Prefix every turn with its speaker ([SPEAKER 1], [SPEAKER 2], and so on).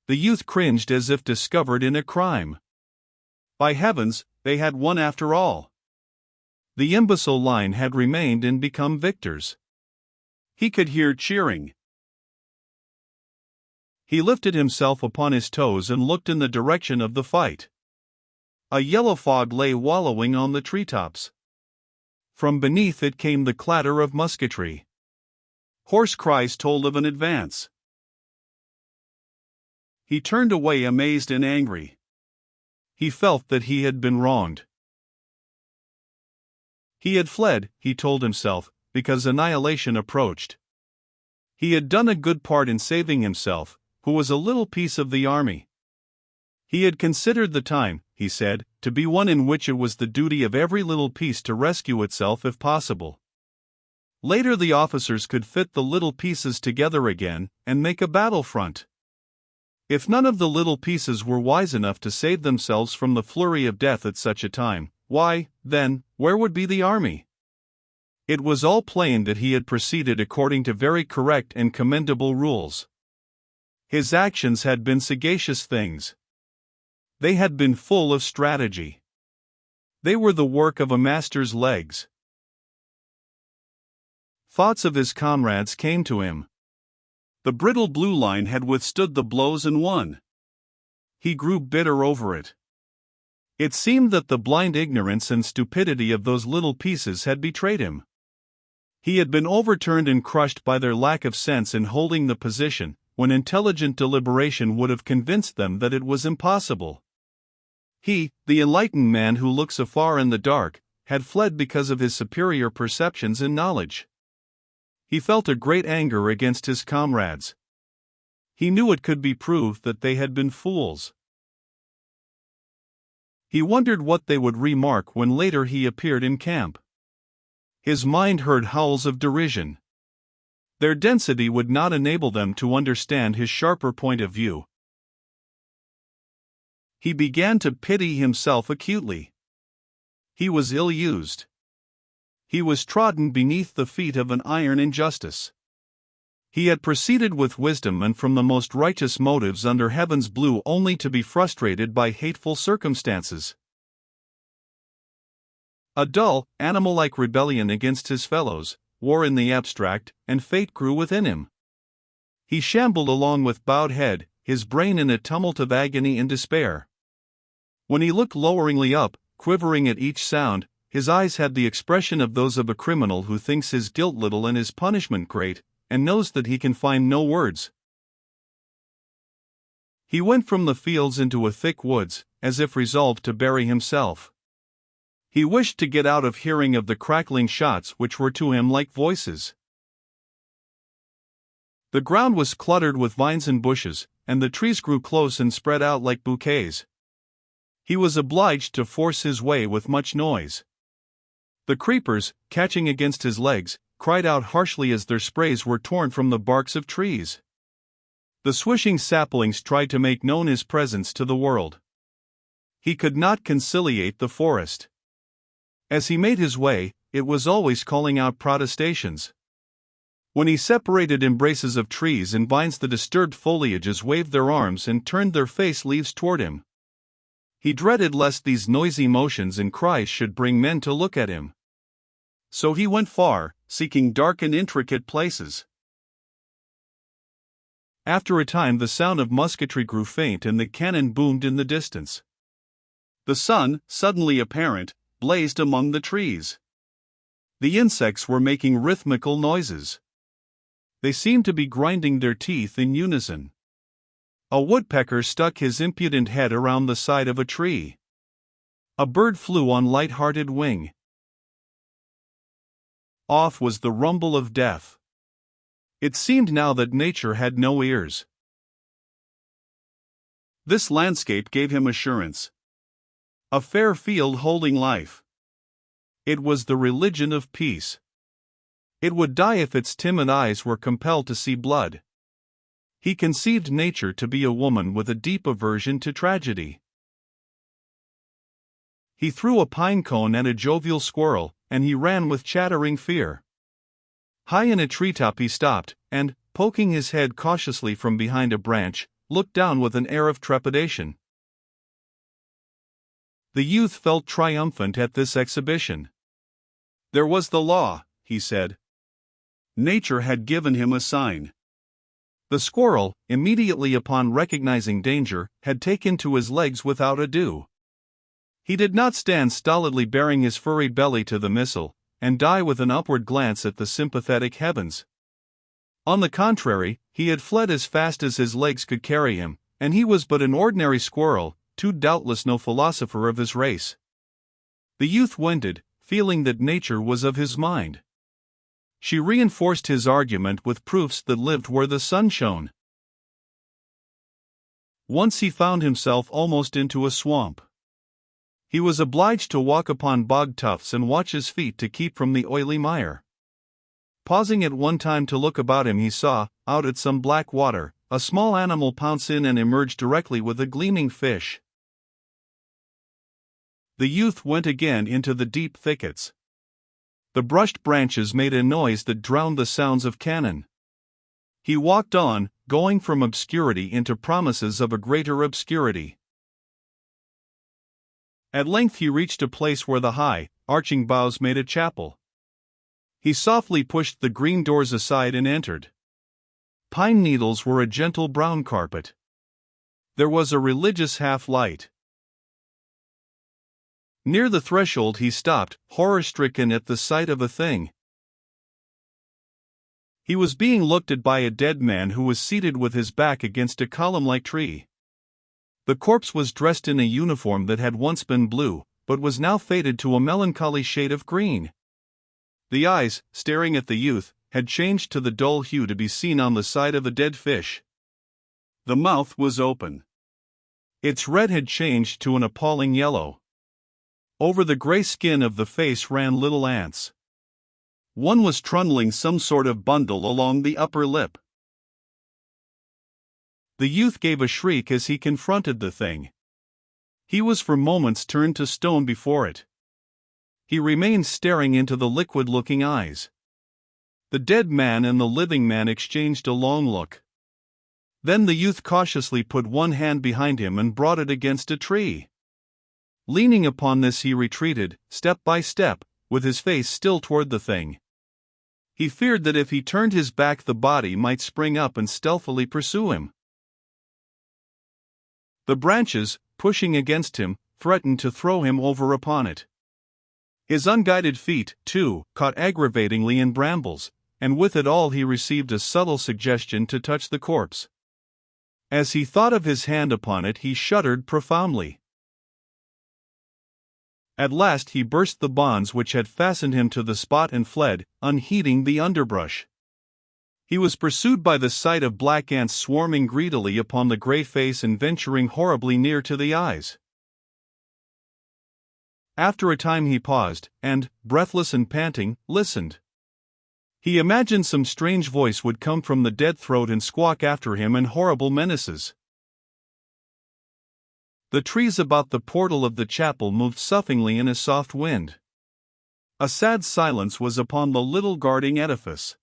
[SPEAKER 1] The youth cringed as if discovered in a crime. By heavens, they had won after all. The imbecile line had remained and become victors. He could hear cheering. He lifted himself upon his toes and looked in the direction of the fight. A yellow fog lay wallowing on the treetops. From beneath it came the clatter of musketry. Hoarse cries told of an advance. He turned away amazed and angry. He felt that he had been wronged. He had fled, he told himself, because annihilation approached. He had done a good part in saving himself, who was a little piece of the army. He had considered the time, he said, to be one in which it was the duty of every little piece to rescue itself if possible. Later the officers could fit the little pieces together again and make a battle front. If none of the little pieces were wise enough to save themselves from the flurry of death at such a time, why, then, where would be the army? It was all plain that he had proceeded according to very correct and commendable rules. His actions had been sagacious things. They had been full of strategy. They were the work of a master's legs. Thoughts of his comrades came to him. The brittle blue line had withstood the blows and won. He grew bitter over it. It seemed that the blind ignorance and stupidity of those little pieces had betrayed him. He had been overturned and crushed by their lack of sense in holding the position, when intelligent deliberation would have convinced them that it was impossible. He, the enlightened man who looks afar in the dark, had fled because of his superior perceptions and knowledge. He felt a great anger against his comrades. He knew it could be proved that they had been fools. He wondered what they would remark when later he appeared in camp. His mind heard howls of derision. Their density would not enable them to understand his sharper point of view. He began to pity himself acutely. He was ill-used. He was trodden beneath the feet of an iron injustice. He had proceeded with wisdom and from the most righteous motives under heaven's blue only to be frustrated by hateful circumstances. A dull, animal-like rebellion against his fellows, war in the abstract, and fate grew within him. He shambled along with bowed head, his brain in a tumult of agony and despair. When he looked loweringly up, quivering at each sound, his eyes had the expression of those of a criminal who thinks his guilt little and his punishment great, and knows that he can find no words. He went from the fields into a thick woods, as if resolved to bury himself. He wished to get out of hearing of the crackling shots which were to him like voices. The ground was cluttered with vines and bushes, and the trees grew close and spread out like bouquets. He was obliged to force his way with much noise. The creepers, catching against his legs, cried out harshly as their sprays were torn from the barks of trees. The swishing saplings tried to make known his presence to the world. He could not conciliate the forest. As he made his way, it was always calling out protestations. When he separated embraces of trees and vines, the disturbed foliages waved their arms and turned their face leaves toward him. He dreaded lest these noisy motions and cries should bring men to look at him. So he went far, seeking dark and intricate places. After a time the sound of musketry grew faint and the cannon boomed in the distance. The sun, suddenly apparent, blazed among the trees. The insects were making rhythmical noises. They seemed to be grinding their teeth in unison. A woodpecker stuck his impudent head around the side of a tree. A bird flew on light-hearted wing. Off was the rumble of death. It seemed now that nature had no ears. This landscape gave him assurance. A fair field holding life. It was the religion of peace. It would die if its timid eyes were compelled to see blood. He conceived nature to be a woman with a deep aversion to tragedy. He threw a pine cone at a jovial squirrel, and he ran with chattering fear. High in a treetop he stopped, and, poking his head cautiously from behind a branch, looked down with an air of trepidation. The youth felt triumphant at this exhibition. There was the law, he said. Nature had given him a sign. The squirrel, immediately upon recognizing danger, had taken to his legs without ado. He did not stand stolidly baring his furry belly to the missile, and die with an upward glance at the sympathetic heavens. On the contrary, he had fled as fast as his legs could carry him, and he was but an ordinary squirrel, too doubtless no philosopher of his race. The youth wended, feeling that nature was of his mind. She reinforced his argument with proofs that lived where the sun shone. Once he found himself almost into a swamp. He was obliged to walk upon bog tufts and watch his feet to keep from the oily mire. Pausing at one time to look about him, he saw, out at some black water, a small animal pounce in and emerge directly with a gleaming fish. The youth went again into the deep thickets. The brushed branches made a noise that drowned the sounds of cannon. He walked on, going from obscurity into promises of a greater obscurity. At length he reached a place where the high, arching boughs made a chapel. He softly pushed the green doors aside and entered. Pine needles were a gentle brown carpet. There was a religious half-light. Near the threshold he stopped, horror-stricken at the sight of a thing. He was being looked at by a dead man who was seated with his back against a column-like tree. The corpse was dressed in a uniform that had once been blue, but was now faded to a melancholy shade of green. The eyes, staring at the youth, had changed to the dull hue to be seen on the side of a dead fish. The mouth was open. Its red had changed to an appalling yellow. Over the gray skin of the face ran little ants. One was trundling some sort of bundle along the upper lip. The youth gave a shriek as he confronted the thing. He was for moments turned to stone before it. He remained staring into the liquid-looking eyes. The dead man and the living man exchanged a long look. Then the youth cautiously put one hand behind him and brought it against a tree. Leaning upon this he retreated, step by step, with his face still toward the thing. He feared that if he turned his back the body might spring up and stealthily pursue him. The branches, pushing against him, threatened to throw him over upon it. His unguided feet, too, caught aggravatingly in brambles, and with it all he received a subtle suggestion to touch the corpse. As he thought of his hand upon it, he shuddered profoundly. At last he burst the bonds which had fastened him to the spot and fled, unheeding the underbrush. He was pursued by the sight of black ants swarming greedily upon the gray face and venturing horribly near to the eyes. After a time he paused, and, breathless and panting, listened. He imagined some strange voice would come from the dead throat and squawk after him in horrible menaces. The trees about the portal of the chapel moved soughingly in a soft wind. A sad silence was upon the little guarding edifice.